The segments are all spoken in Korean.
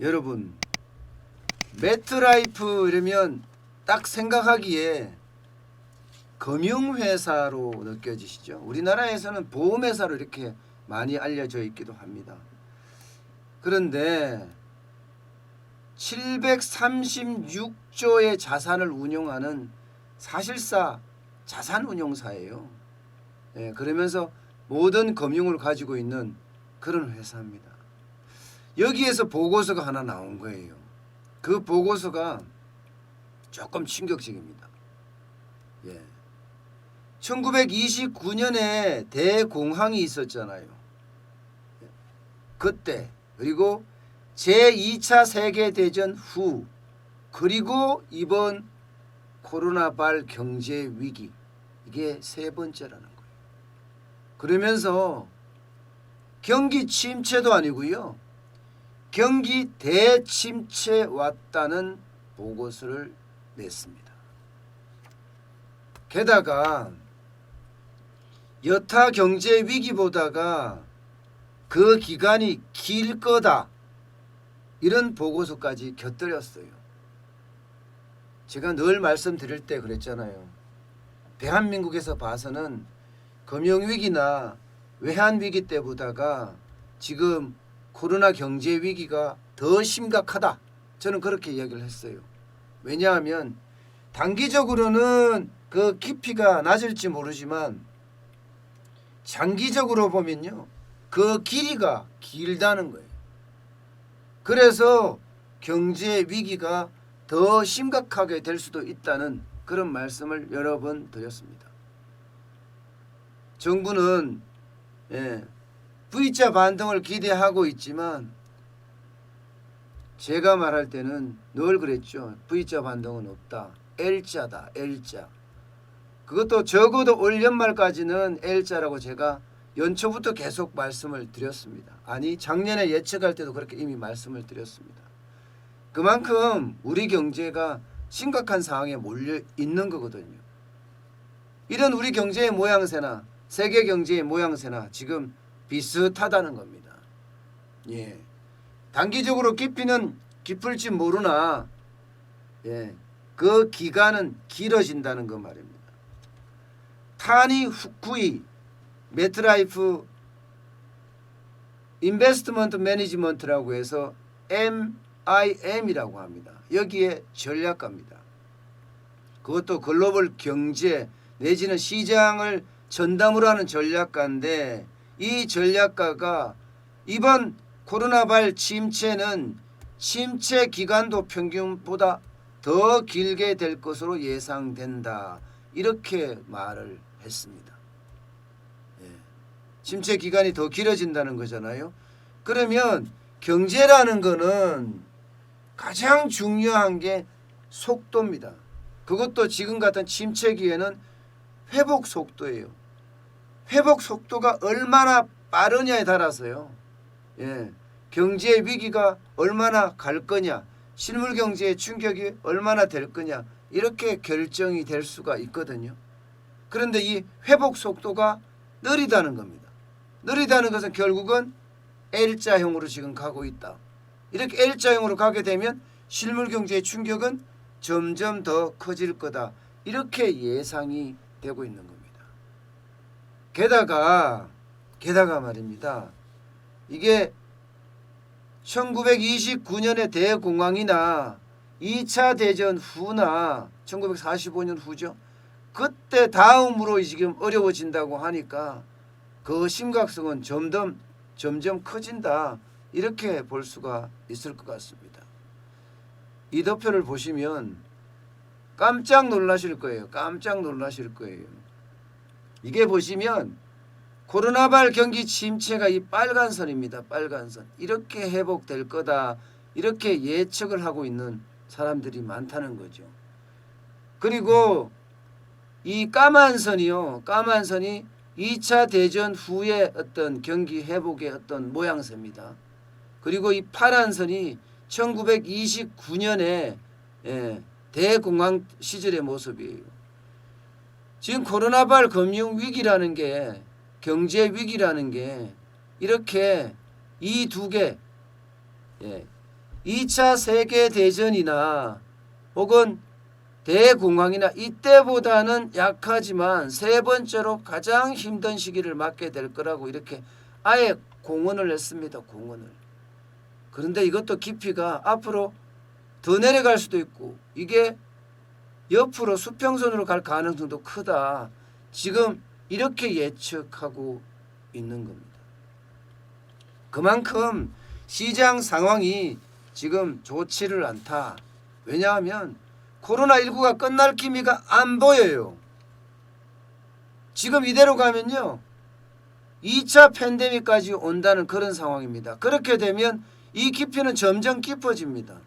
여러분, 매트라이프 이러면 딱 생각하기에 금융회사로 느껴지시죠? 우리나라에서는 보험회사로 이렇게 많이 알려져 있기도 합니다. 그런데 736조의 자산을 운용하는 사실상 자산운용사예요. 예, 그러면서 모든 금융을 가지고 있는 그런 회사입니다. 여기에서 보고서가 하나 나온 거예요. 그 보고서가 조금 충격적입니다. 예. 1929년에 대공황이 있었잖아요. 그때 그리고 제2차 세계대전 후 그리고 이번 코로나발 경제위기 이게 세 번째라는 거예요. 그러면서 경기 침체도 아니고요. 경기 대침체 왔다는 보고서를 냈습니다. 게다가 여타 경제 위기보다가 그 기간이 길 거다 이런 보고서까지 곁들였어요. 제가 늘 말씀드릴 때 그랬잖아요. 대한민국에서 봐서는 금융위기나 외환위기 때보다가 지금 코로나 경제위기가 더 심각하다. 저는 그렇게 이야기를 했어요. 왜냐하면 단기적으로는 그 깊이가 낮을지 모르지만 장기적으로 보면요. 그 길이가 길다는 거예요. 그래서 경제 위기가 더 심각하게 될 수도 있다는 그런 말씀을 여러 번 드렸습니다. 정부는 V자 반등을 기대하고 있지만 제가 말할 때는 늘 그랬죠. V자 반등은 없다. L자다. L자. 그것도 적어도 올 연말까지는 L자라고 제가 연초부터 계속 말씀을 드렸습니다. 아니 작년에 예측할 때도 그렇게 이미 말씀을 드렸습니다. 그만큼 우리 경제가 심각한 상황에 몰려 있는 거거든요. 이런 우리 경제의 모양새나 세계 경제의 모양새나 지금 비슷하다는 겁니다. 예. 단기적으로 깊이는 깊을지 모르나 그 기간은 길어진다는 그 말입니다. 타니 후쿠이 매트라이프 인베스트먼트 매니지먼트라고 해서 MIM이라고 합니다. 여기에 전략가입니다. 그것도 글로벌 경제 내지는 시장을 전담으로 하는 전략가인데 이 전략가가 이번 코로나발 침체는 침체 기간도 평균보다 더 길게 될 것으로 예상된다. 이렇게 말을 했습니다. 침체 기간이 더 길어진다는 거잖아요. 그러면 경제라는 거는 가장 중요한 게 속도입니다. 그것도 지금 같은 침체기에는 회복 속도예요. 회복 속도가 얼마나 빠르냐에 따라서요. 경제 위기가 얼마나 갈 거냐, 실물 경제의 충격이 얼마나 될 거냐 이렇게 결정이 될 수가 있거든요. 그런데 이 회복 속도가 느리다는 겁니다. 느리다는 것은 결국은 L자형으로 지금 가고 있다. 이렇게 L자형으로 가게 되면 실물 경제의 충격은 점점 더 커질 거다. 이렇게 예상이 되고 있는 겁니다. 게다가 말입니다. 이게 1929년의 대공황이나 2차 대전 후나 1945년 후죠. 그때 다음으로 지금 어려워진다고 하니까 그 심각성은 점점 커진다. 이렇게 볼 수가 있을 것 같습니다. 이 도표를 보시면 깜짝 놀라실 거예요. 깜짝 놀라실 거예요. 이게 보시면 코로나발 경기 침체가 이 빨간 선입니다. 빨간 선. 이렇게 회복될 거다. 이렇게 예측을 하고 있는 사람들이 많다는 거죠. 그리고 이 까만 선이요. 까만 선이 2차 대전 후의 어떤 경기 회복의 어떤 모양새입니다. 그리고 이 파란 선이 1929년에 대공황 시절의 모습이에요. 지금 코로나발 금융위기라는 게 경제위기라는 게 이렇게 이 두 개 2차 세계대전이나 혹은 대공황이나 이때보다는 약하지만 세 번째로 가장 힘든 시기를 맞게 될 거라고 이렇게 아예 공언을 했습니다. 공언을. 그런데 이것도 깊이가 앞으로 더 내려갈 수도 있고 이게 옆으로 수평선으로 갈 가능성도 크다. 지금 이렇게 예측하고 있는 겁니다. 그만큼 시장 상황이 지금 좋지를 않다. 왜냐하면 코로나19가 끝날 기미가 안 보여요. 지금 이대로 가면요 2차 팬데믹까지 온다는 그런 상황입니다. 그렇게 되면 이 깊이는 점점 깊어집니다.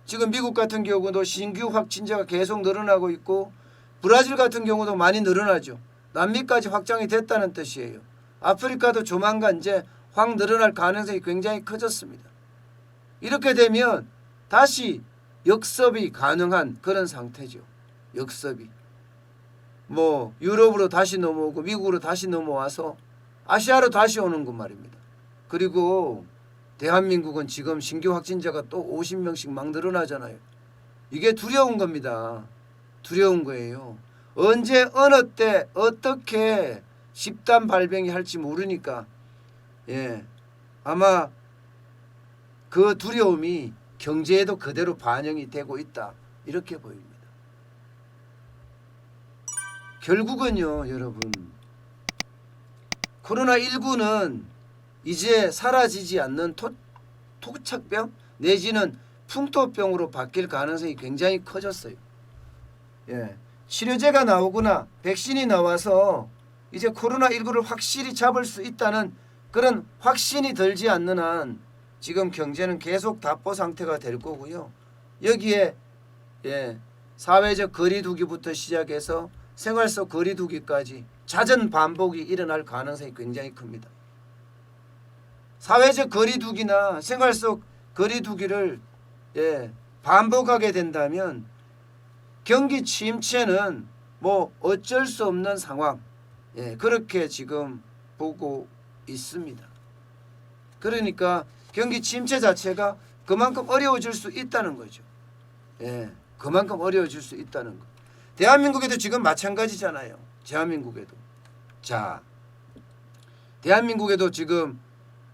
지금 미국 같은 경우도 신규 확진자가 계속 늘어나고 있고 브라질 같은 경우도 많이 늘어나죠. 남미까지 확장이 됐다는 뜻이에요. 아프리카도 조만간 이제 확 늘어날 가능성이 굉장히 커졌습니다. 이렇게 되면 다시 역습이 가능한 그런 상태죠. 역습이. 뭐 유럽으로 다시 넘어오고 미국으로 다시 넘어와서 아시아로 다시 오는 것 말입니다. 그리고 대한민국은 지금 신규 확진자가 또 50명씩 막 늘어나잖아요. 이게 두려운 겁니다. 두려운 거예요. 언제 어느 때 어떻게 집단 발병이 할지 모르니까 아마 그 두려움이 경제에도 그대로 반영이 되고 있다. 이렇게 보입니다. 결국은요 여러분 코로나19는 이제 사라지지 않는 토착병 내지는 풍토병으로 바뀔 가능성이 굉장히 커졌어요. 치료제가 나오거나 백신이 나와서 이제 코로나19를 확실히 잡을 수 있다는 그런 확신이 들지 않는 한 지금 경제는 계속 답보 상태가 될 거고요. 여기에 사회적 거리두기부터 시작해서 생활 속 거리두기까지 잦은 반복이 일어날 가능성이 굉장히 큽니다. 사회적 거리두기나 생활 속 거리두기를 반복하게 된다면 경기 침체는 뭐 어쩔 수 없는 상황 그렇게 지금 보고 있습니다. 그러니까 경기 침체 자체가 그만큼 어려워질 수 있다는 거죠. 그만큼 어려워질 수 있다는 거. 대한민국에도 지금 마찬가지잖아요. 대한민국에도. 자, 대한민국에도 지금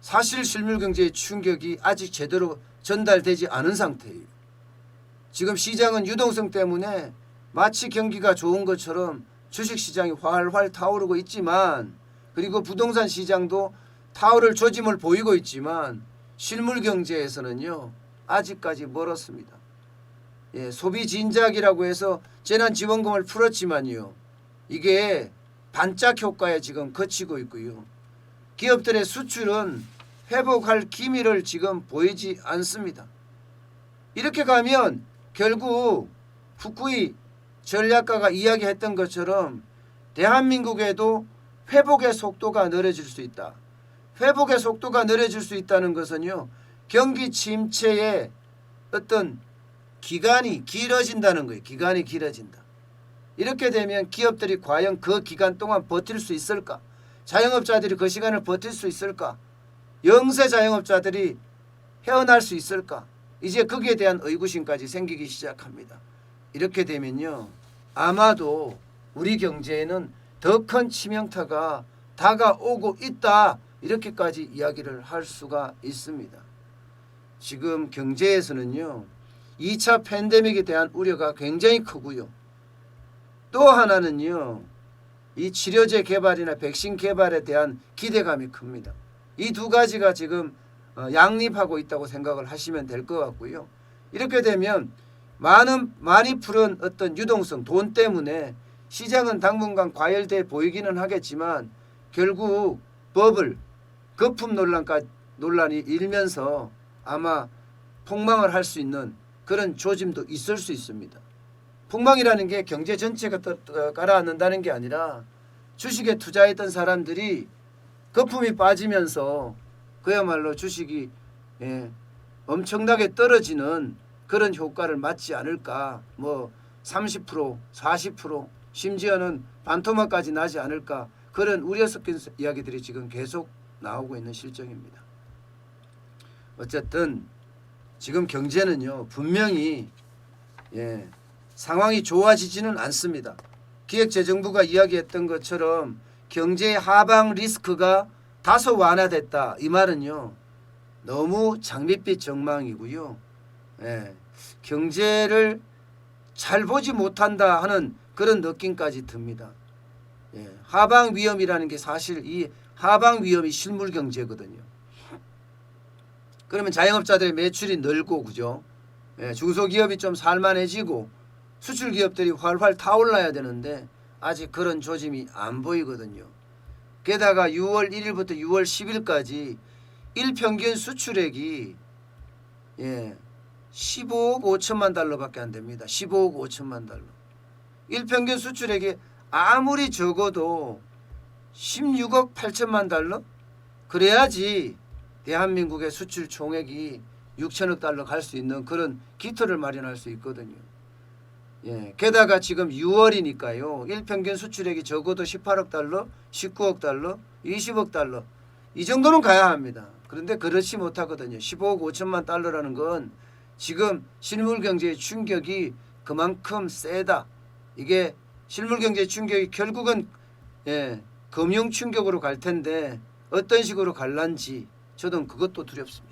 사실 실물 경제의 충격이 아직 제대로 전달되지 않은 상태예요. 지금 시장은 유동성 때문에 마치 경기가 좋은 것처럼 주식시장이 활활 타오르고 있지만 그리고 부동산 시장도 타오를 조짐을 보이고 있지만 실물 경제에서는요 아직까지 멀었습니다. 소비 진작이라고 해서 재난지원금을 풀었지만요 이게 반짝 효과에 지금 그치고 있고요. 기업들의 수출은 회복할 기미를 지금 보이지 않습니다. 이렇게 가면 결국 후쿠이 전략가가 이야기했던 것처럼 대한민국에도 회복의 속도가 느려질 수 있다. 회복의 속도가 느려질 수 있다는 것은요 경기 침체의 어떤 기간이 길어진다는 거예요. 기간이 길어진다. 이렇게 되면 기업들이 과연 그 기간 동안 버틸 수 있을까? 자영업자들이 그 시간을 버틸 수 있을까? 영세 자영업자들이 헤어날 수 있을까? 이제 거기에 대한 의구심까지 생기기 시작합니다. 이렇게 되면요 아마도 우리 경제에는 더 큰 치명타가 다가오고 있다. 이렇게까지 이야기를 할 수가 있습니다. 지금 경제에서는요 2차 팬데믹에 대한 우려가 굉장히 크고요. 또 하나는요 이 치료제 개발이나 백신 개발에 대한 기대감이 큽니다. 이 두 가지가 지금 양립하고 있다고 생각을 하시면 될 것 같고요. 이렇게 되면 많이 푸른 어떤 유동성 돈 때문에 시장은 당분간 과열돼 보이기는 하겠지만 결국 버블 거품 논란이 일면서 아마 폭망을 할 수 있는 그런 조짐도 있을 수 있습니다. 폭망이라는 게 경제 전체가 가라앉는다는 게 아니라 주식에 투자했던 사람들이 거품이 빠지면서 그야말로 주식이 엄청나게 떨어지는 그런 효과를 맞지 않을까. 뭐 30%, 40% 심지어는 반토막까지 나지 않을까. 그런 우려 섞인 이야기들이 지금 계속 나오고 있는 실정입니다. 어쨌든 지금 경제는요 분명히 상황이 좋아지지는 않습니다. 기획재정부가 이야기했던 것처럼 경제 하방 리스크가 다소 완화됐다. 이 말은요 너무 장밋빛 전망이고요. 경제를 잘 보지 못한다 하는 그런 느낌까지 듭니다. 하방 위험이라는 게 사실 이 하방 위험이 실물 경제거든요. 그러면 자영업자들의 매출이 늘고 그죠? 중소기업이 좀 살만해지고 수출 기업들이 활활 타올라야 되는데 아직 그런 조짐이 안 보이거든요. 게다가 6월 1일부터 6월 10일까지 일평균 수출액이 15억 5천만 달러밖에 안 됩니다. 15억 5천만 달러. 일평균 수출액이 아무리 적어도 16억 8천만 달러? 그래야지 대한민국의 수출 총액이 6천억 달러 갈 수 있는 그런 기토를 마련할 수 있거든요. 게다가 지금 6월이니까요. 일평균 수출액이 적어도 18억 달러, 19억 달러, 20억 달러 이 정도는 가야 합니다. 그런데 그렇지 못하거든요. 15억 5천만 달러라는 건 지금 실물 경제의 충격이 그만큼 세다. 이게 실물 경제의 충격이 결국은 금융 충격으로 갈 텐데 어떤 식으로 갈란지 저는 그것도 두렵습니다.